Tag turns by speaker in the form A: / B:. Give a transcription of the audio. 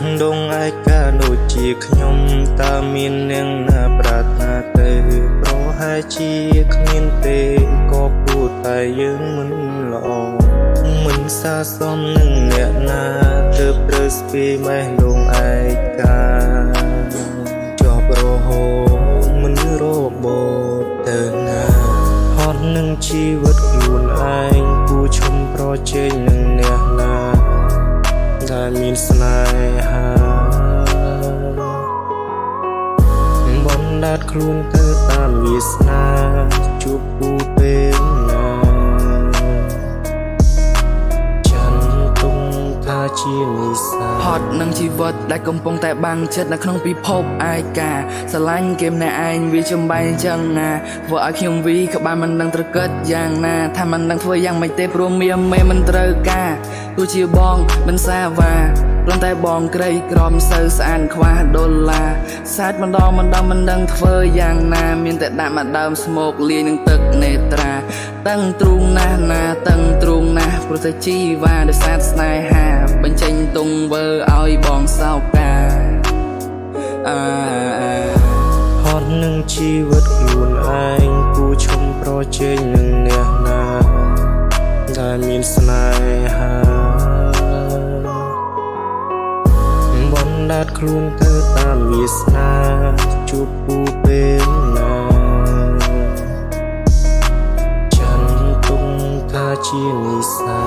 A: ះដងឯកាដូចជាខ្ញុំតើមាននាងណាប្រាថ្នាទៅប្រហែលជាគ្មានទេក៏พูดតែយើងមិនល្អមិនសាសមនឹងអ្នកណាទើបត្រូវស្ពាយម៉េះដងឯកាជាប់រហូតមិនរបត់ទៅណាហត់នឹងជីវិតខ្លួនឯងគួរឈុំប្រជែងនឹងអ្នកណាដែលមានស្នេហាបណ្ដាតខ្លួនទៅតាមវាសនាជួបគូពេលណាចាន់ទុំថាជានិស្សា
B: ហត់នឹងជីវិតដែលកំពុងតែបាំងចិត្តនៅក្នុងពិភពឯកាស្រឡាញ់គេម្នាក់ឯងវាចំបែងចឹងណាធ្វើឲ្យខ្ញុំវីក៏បានមិនដឹងត្រូវគិតយ៉ាងណាថាមិនដឹងធ្វើយ៉ាងម៉េចទេព្រោះមានមេមិនត្រូវការទោះជាបងមិនសាវ៉ាព្រោះតែបងក្រីក្រមសូវស្អាតខ្វះដុល្លារសាច់ម្ដងមិនដឹងធ្វើយ៉ាងណាមានតែដាក់មកដើមស្មោកលាយនឹងទឹកនេត្រាតឹងទ្រូងណាស់ណាតឹងទ្រូងណាស់ព្រោះតែជីវ៉ាដោយសារស្នេហាបញ្ចេញទង្វើឲ្យបងសោកា
A: ហត់នឹងជីវិតខ្លួនឯងគួរឈុំប្រជែងនឹងអ្នកណាដែលមានស្នេហាបណ្ដាតខ្លួនទៅតាមវាសនាជួបគូពេលណាចាន់ទុំថាជានិស្សា